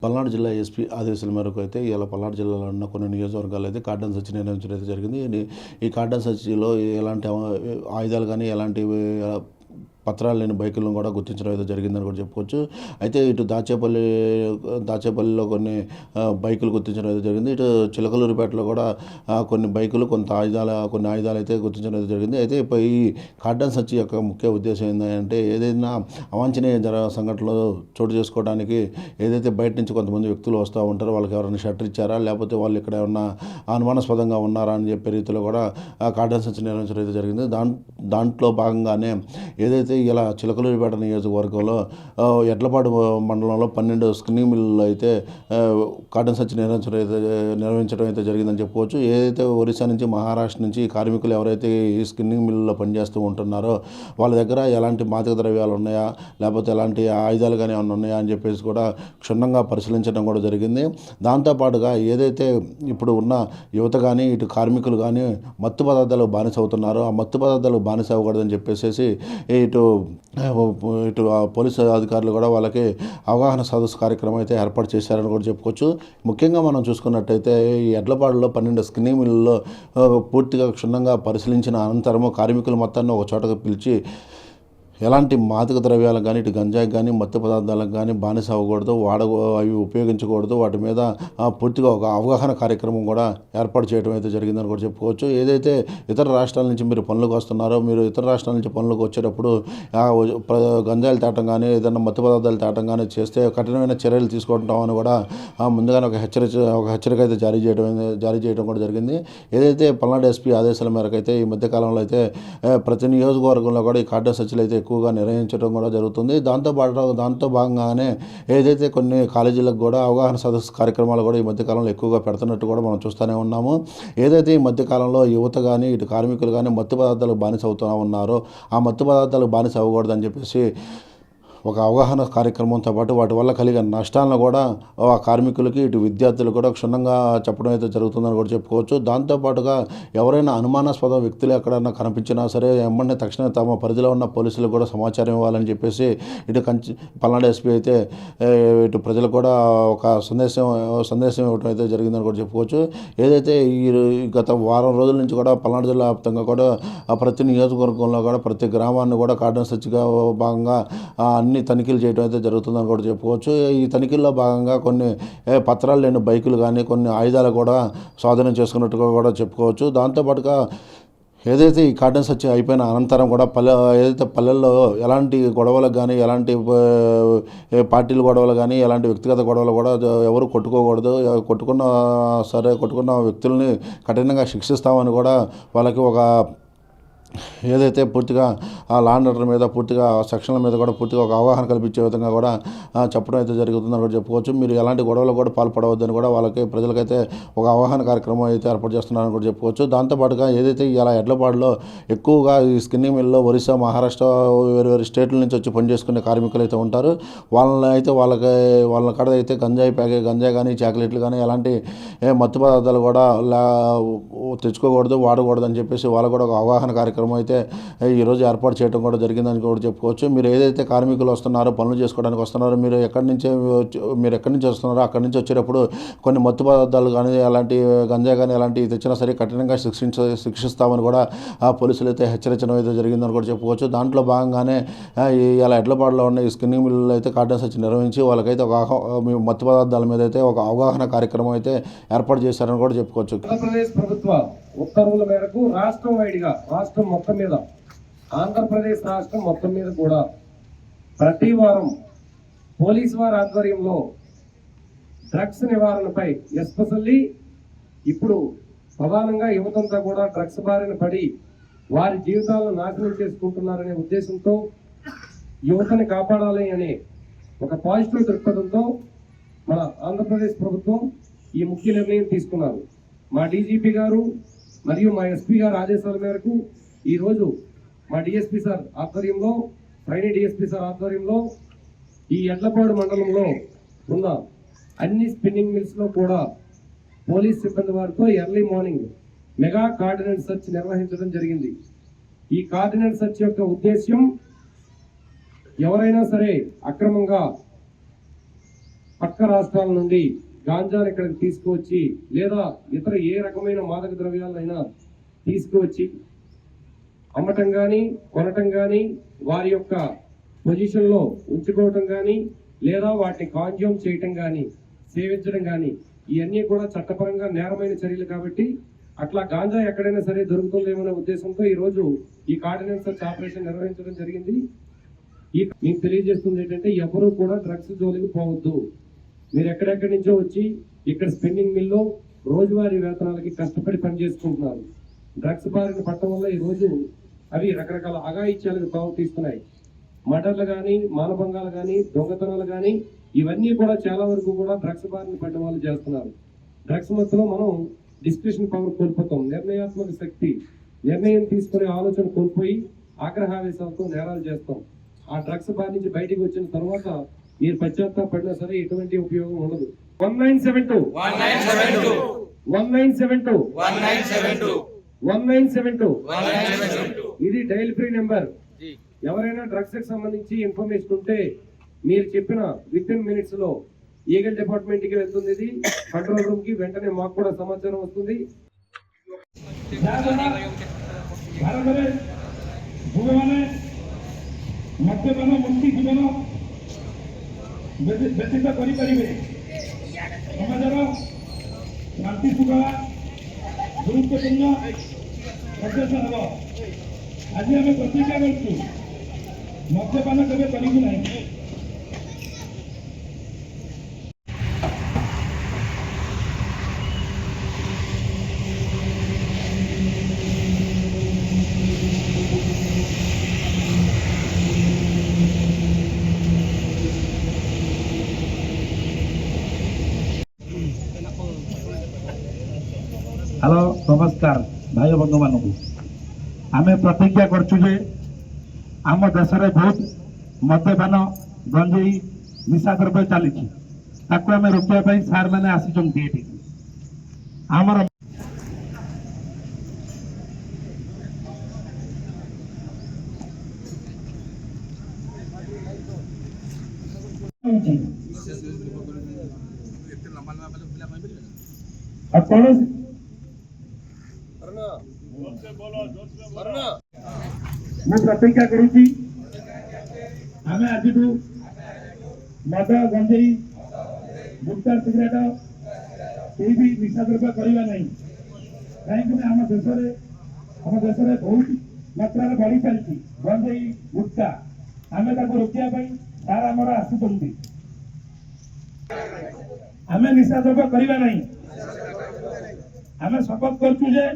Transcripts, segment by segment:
పల్నాడు జిల్లా ఎస్పీ ఆదేశాల మేరకు అయితే ఇలా పల్నాడు జిల్లాలో ఉన్న కొన్ని నియోజకవర్గాలు అయితే కార్డన్ సెర్చ్ నిర్వహించడం అయితే జరిగింది. ఈ కార్డన్ సెర్చ్లో ఎలాంటి ఆయుధాలు కానీ ఎలాంటి పత్రాలు లేని బైకులను కూడా గుర్తించడం అయితే జరిగిందని కూడా చెప్పుకోవచ్చు. అయితే ఇటు దాచేపల్లిలో కొన్ని బైకులు గుర్తించడం అయితే జరిగింది. ఇటు చిలకలూరిపేటలో కూడా కొన్ని బైకులు కొన్ని ఆయుధాలు అయితే గుర్తించడం అయితే జరిగింది. అయితే ఈ కార్డన్ సెర్చ్ యొక్క ముఖ్య ఉద్దేశం ఏంటంటే ఏదైనా అవాంఛనీయ సంఘటనలు చోటు చేసుకోవడానికి ఏదైతే బయట నుంచి కొంతమంది వ్యక్తులు వస్తూ ఉంటారో వాళ్ళకి ఎవరైనా షట్టర్ ఇచ్చారా, లేకపోతే వాళ్ళు ఇక్కడ ఏమన్నా అనుమానాస్పదంగా ఉన్నారా అని చెప్పే రీతిలో కూడా కార్డన్ సెర్చ్ నిర్వహించడం అయితే జరిగింది. దాంట్లో భాగంగానే ఏదైతే ఇలా చిలకలూరిపేట నియోజకవర్గంలో ఎడ్లపాడు మండలంలో 12 స్క్రీనింగ్ మిల్లులు అయితే కార్డన్ సెర్చ్ నిర్వహించడం అయితే జరిగిందని చెప్పుకోవచ్చు. ఏదైతే ఒరిస్సా నుంచి మహారాష్ట్ర నుంచి కార్మికులు ఎవరైతే ఈ స్క్రీనింగ్ మిల్లులో పనిచేస్తూ ఉంటున్నారో వాళ్ళ దగ్గర ఎలాంటి మాదక ద్రవ్యాలు ఉన్నాయా, లేకపోతే ఎలాంటి ఆయుధాలు కానీ ఏమైనా ఉన్నాయా అని చెప్పేసి కూడా క్షుణ్ణంగా పరిశీలించడం కూడా జరిగింది. దాంతోపాటుగా ఏదైతే ఇప్పుడు ఉన్న యువత కానీ ఇటు కార్మికులు కానీ మత్తు పదార్థాలకు బానిస అవుతున్నారో ఆ మత్తు పదార్థాలకు బానిస అవ్వకూడదని చెప్పేసి ఇటు పోలీసు అధికారులు కూడా వాళ్ళకి అవగాహన సదస్సు కార్యక్రమం అయితే ఏర్పాటు చేశారని కూడా చెప్పుకోవచ్చు. ముఖ్యంగా మనం చూసుకున్నట్టయితే ఈ ఎడ్లపాడులో 12 స్క్రీనింగ్ మిల్లుల్లో పూర్తిగా క్షుణ్ణంగా పరిశీలించిన అనంతరము కార్మికులు మొత్తాన్ని ఒక చోటకు పిలిచి ఎలాంటి మాదక ద్రవ్యాలకు కానీ ఇటు గంజాయి కానీ మత్తు పదార్థాలకు కానీ బానిస అవ్వకూడదు, అవి ఉపయోగించకూడదు, వాటి మీద పూర్తిగా ఒక అవగాహన కార్యక్రమం కూడా ఏర్పాటు చేయడం అయితే జరిగిందని కూడా చెప్పుకోవచ్చు. ఏదైతే ఇతర రాష్ట్రాల నుంచి మీరు పనులకు వస్తున్నారో మీరు ఇతర రాష్ట్రాల నుంచి పనులకు వచ్చేటప్పుడు గంజాయిలు తేటం కానీ ఏదైనా మత్తు పదార్థాలు తేటం కానీ చేస్తే కఠినమైన చర్యలు తీసుకుంటామని కూడా ముందుగానే ఒక హెచ్చరిక అయితే జారీ చేయడం కూడా జరిగింది. ఏదైతే పల్నాడు ఎస్పీ ఆదేశాల మేరకు అయితే ఈ మధ్యకాలంలో అయితే ప్రతి నియోజకవర్గంలో కూడా ఈ కార్డన్ సెర్చ్లు అయితే ఎక్కువగా నిర్వహించడం కూడా జరుగుతుంది. దాంతో భాగంగానే ఏదైతే కొన్ని కాలేజీలకు కూడా అవగాహన సదస్సు కార్యక్రమాలు కూడా ఈ మధ్యకాలంలో ఎక్కువగా పెడుతున్నట్టు కూడా మనం చూస్తూనే ఉన్నాము. ఏదైతే ఈ మధ్యకాలంలో యువత కానీ ఇటు కార్మికులు కానీ మత్తు పదార్థాలకు బానిస అవుతూ ఉన్నారో ఆ మత్తు పదార్థాలకు బానిస అవ్వకూడదని చెప్పేసి ఒక అవగాహన కార్యక్రమంతో పాటు వాటి వల్ల కలిగే నష్టాలను కూడా ఆ కార్మికులకి ఇటు విద్యార్థులు కూడా క్షుణ్ణంగా చెప్పడం అయితే జరుగుతుందని కూడా చెప్పుకోవచ్చు. దాంతోపాటుగా ఎవరైనా అనుమానాస్పద వ్యక్తులు ఎక్కడైనా కనిపించినా సరే వెంటనే తక్షణమే తమ పరిధిలో ఉన్న పోలీసులకు కూడా సమాచారం ఇవ్వాలని చెప్పేసి ఇటు పల్నాడు ఎస్పీ అయితే ఇటు ప్రజలకు కూడా ఒక సందేశం ఇవ్వడం అయితే జరిగిందని కూడా చెప్పుకోవచ్చు. ఏదైతే ఈ గత వారం రోజుల నుంచి కూడా పల్నాడు జిల్లా వ్యాప్తంగా కూడా ప్రతి నియోజకవర్గంలో కూడా ప్రతి గ్రామాన్ని కూడా కార్డన్ సెర్చ్గా భాగంగా అన్ని తనిఖీలు చేయడం అయితే జరుగుతుందని కూడా చెప్పుకోవచ్చు. ఈ తనిఖీల్లో భాగంగా కొన్ని పత్రాలు లేని బైకులు కానీ కొన్ని ఆయుధాలు కూడా స్వాధీనం చేసుకున్నట్టుగా కూడా చెప్పుకోవచ్చు. దాంతోపాటుగా ఏదైతే ఈ కార్డన్ సెర్చ్ అయిపోయిన అనంతరం కూడా ఏదైతే పల్లెల్లో ఎలాంటి గొడవలకు కానీ ఎలాంటి పార్టీల గొడవలు కానీ ఎలాంటి వ్యక్తిగత గొడవలు కూడా ఎవరు కొట్టుకోకూడదు, కొట్టుకున్న వ్యక్తుల్ని కఠినంగా శిక్షిస్తామని కూడా వాళ్ళకి ఒక ఏదైతే పూర్తిగా ఆ లా అండ్ ఆర్డర్ మీద పూర్తిగా సెక్షన్ల మీద కూడా పూర్తిగా ఒక అవగాహన కల్పించే విధంగా కూడా చెప్పడం అయితే జరుగుతుందని కూడా చెప్పుకోవచ్చు. మీరు ఎలాంటి గొడవలు కూడా పాల్పడవద్దని కూడా ప్రజలకైతే ఒక అవగాహన కార్యక్రమం అయితే ఏర్పాటు చేస్తున్నారని కూడా చెప్పుకోవచ్చు. దాంతోపాటుగా ఏదైతే ఇలా ఎడ్లపాడులో ఎక్కువగా ఈ స్కిన్నింగ్ మిల్లో ఒరిస్సా మహారాష్ట్ర వేరు స్టేట్ల నుంచి వచ్చి పనిచేసుకునే కార్మికులు అయితే ఉంటారు. వాళ్ళ కాడ అయితే గంజాయి కానీ చాక్లెట్లు కానీ ఎలాంటి మత్తు పదార్థాలు కూడా తెచ్చుకోకూడదు, వాడకూడదు అని చెప్పేసి వాళ్ళకు కూడా ఒక అవగాహన కార్యక్రమం అయితే ఈరోజు ఏర్పాటు చేయడం కూడా జరిగిందని కూడా చెప్పుకోవచ్చు. మీరు ఏదైతే కార్మికులు వస్తున్నారో పనులు చేసుకోవడానికి వస్తున్నారో మీరు ఎక్కడి నుంచి వస్తున్నారో అక్కడి నుంచి వచ్చేటప్పుడు కొన్ని మత్తు పదార్థాలు కానీ అలాంటి గంజా కానీ అలాంటివి తెచ్చినా సరే కఠినంగా శిక్షిస్తామని కూడా పోలీసులు అయితే హెచ్చరించడం అయితే జరిగిందని కూడా చెప్పుకోవచ్చు. దాంట్లో భాగంగానే ఇలా ఎడ్లపాడులో ఉన్న ఈ స్కిన్నింగ్ మిల్లులు అయితే కార్డన్ సెర్చ్ నిర్వహించి వాళ్ళకైతే ఒక మత్తు పదార్థాల మీద అయితే ఒక అవగాహన కార్యక్రమం అయితే ఏర్పాటు చేశారని కూడా చెప్పుకోవచ్చు. ఆంధ్రప్రదేశ్ ప్రభుత్వ ఉత్తర్వుల మేరకు రాష్ట్రం మొత్తం మీద ఆంధ్రప్రదేశ్ రాష్ట్రం మొత్తం మీద కూడా ప్రతి వారం పోలీసు వారి ఆధ్వర్యంలో డ్రగ్స్ నివారణపై ఎస్పెషల్లీ ఇప్పుడు ప్రధానంగా యువతంతా కూడా డ్రగ్స్ బారిన పడి వారి జీవితాలను నాశనం చేసుకుంటున్నారనే ఉద్దేశంతో యువతని కాపాడాలి అనే ఒక పాజిటివ్ దృక్పథంతో మన ఆంధ్రప్రదేశ్ ప్రభుత్వం ఈ ముఖ్య నిర్ణయం తీసుకున్నారు. మా డీజీపీ గారు మరియు మా ఎస్పీ గారు ఆదేశాల మేరకు ఈరోజు మా డిఎస్పీ సార్ ఆధ్వర్యంలో ట్రైనీ డిఎస్పీ సార్ ఆధ్వర్యంలో ఈ ఎడ్లపాడు మండలంలో ఉన్న అన్ని స్పిన్నింగ్ మిల్స్లో కూడా పోలీస్ సిబ్బంది వారితో ఎర్లీ మార్నింగ్ మెగా కార్డినెంట్ సెర్చ్ నిర్వహించడం జరిగింది. ఈ కార్డినెంట్ సెర్చ్ యొక్క ఉద్దేశ్యం ఎవరైనా సరే అక్రమంగా పక్క రాష్ట్రాల నుండి గాంజాను ఇక్కడికి తీసుకువచ్చి లేదా ఇతర ఏ రకమైన మాదక ద్రవ్యాలైనా తీసుకువచ్చి అమ్మటం కానీ కొనటం కానీ వారి యొక్క పొజిషన్లో ఉంచుకోవటం కానీ లేదా వాటిని కాన్జ్యూమ్ చేయటం కానీ సేవించడం కానీ ఇవన్నీ కూడా చట్టపరంగా నేరమైన చర్యలు కాబట్టి అట్లా గాంజా ఎక్కడైనా సరే దొరుకుతుందేమనే ఉద్దేశంతో ఈరోజు ఈ కార్డినెన్స్ సర్చ్ ఆపరేషన్ నిర్వహించడం జరిగింది. మీకు తెలియజేస్తుంది ఏంటంటే ఎవరూ కూడా డ్రగ్స్ జోలికి పోవద్దు. మీరు ఎక్కడెక్కడి నుంచో వచ్చి ఇక్కడ స్పెండింగ్ మిల్లో రోజువారీ వేతనాలకి కష్టపడి పనిచేసుకుంటున్నారు. డ్రగ్స్ బారిన పట్టడం వల్ల ఈరోజు అవి రకరకాల అఘాయిత్యాలకు ప్రవర్తిస్తున్నాయి. మర్డర్లు కానీ మానభంగాలు కానీ దొంగతనాలు కానీ ఇవన్నీ కూడా చాలా వరకు కూడా డ్రగ్స్ బారిన పడ్డ వాళ్ళు చేస్తున్నారు. డ్రగ్స్ మధ్యలో మనం డిస్క్రిప్షన్ పవర్ కోల్పోతాం, నిర్ణయాత్మక శక్తి, నిర్ణయం తీసుకునే ఆలోచన కోల్పోయి ఆగ్రహావేశాలతో నేరాలు చేస్తాం. ఆ డ్రగ్స్ బారి నుంచి బయటికి వచ్చిన తర్వాత మీరు పశ్చాత్తాపడినా సరే ఎటువంటి ఉపయోగం ఉండదు. 1972 1972 1972 1972 ఇది డైల్ ఫ్రీ నెంబర్. ఎవరైనా డ్రగ్స్ కి సంబంధించి ఇన్ఫర్మేషన్ ఉంటే మీరు చెప్పిన విత్ ఇన్ మినిట్స్ లో ఈగల్ డిపార్ట్మెంట్ కి వెళ్తుంది. ఇది కంట్రోల్ రూమ్ కి వెంటనే మాకు కూడా సమాచారం వస్తుంది. ମଦ୍ୟପାନ ମୁକ୍ତି ଜୀବନ ବ୍ୟତୀତ କରିପାରିବେ। ସମାଜର ଶାନ୍ତି ଶୃଙ୍ଖଳା ଗୁରୁତ୍ୱପୂର୍ଣ୍ଣ ସଦସ୍ୟ ହେବ। ଆଜି ଆମେ ପ୍ରତିଜ୍ଞା କରୁଛୁ ମଦ୍ୟପାନ କେବେ କରିବୁ ନାହିଁ। हेलो नमस्कार भाई बंधु मानक आम प्रतिज्ञा करछु जे आम देश में बहुत मद्यपान गंजेई निशा द्रव्य चली आम रोकने सार मैंने आसी आमर कौन ମୁଁ ପ୍ରତିଜ୍ଞା କରୁଛି ଆମେ ଆଜିଠୁ ମଦ ଗଞ୍ଜେଇ ଗୁଟଖା ସିଗାରେଟ କେହି ବି ନିଶା ଦ୍ରବ୍ୟ କରିବା ନାହିଁ। କାହିଁକିନା ଆମ ଦେଶରେ ବହୁତ ମାତ୍ରାରେ ବଢ଼ି ଚାଲିଛି ଗଞ୍ଜେଇ ଗୁଟଖା। ଆମେ ତାକୁ ରୋକିବା ପାଇଁ ସାର୍ ଆମର ଆସୁଛନ୍ତି। ଆମେ ନିଶା ଦ୍ରବ୍ୟ କରିବା ନାହିଁ। ଆମେ ଶପଥ କରୁଛୁ ଯେ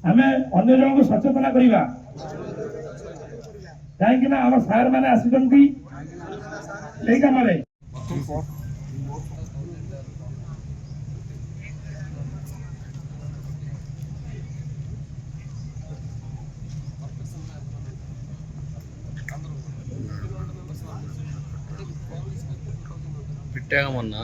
ଆମେ ଅନ୍ୟ ଜଣଙ୍କୁ ସଚେତନ କରିବା। କାହିଁକି ନା ଆମ ସାର୍ ମାନେ ଆସିଛନ୍ତି ଏଇ କାମରେ। పెట్టామన్నా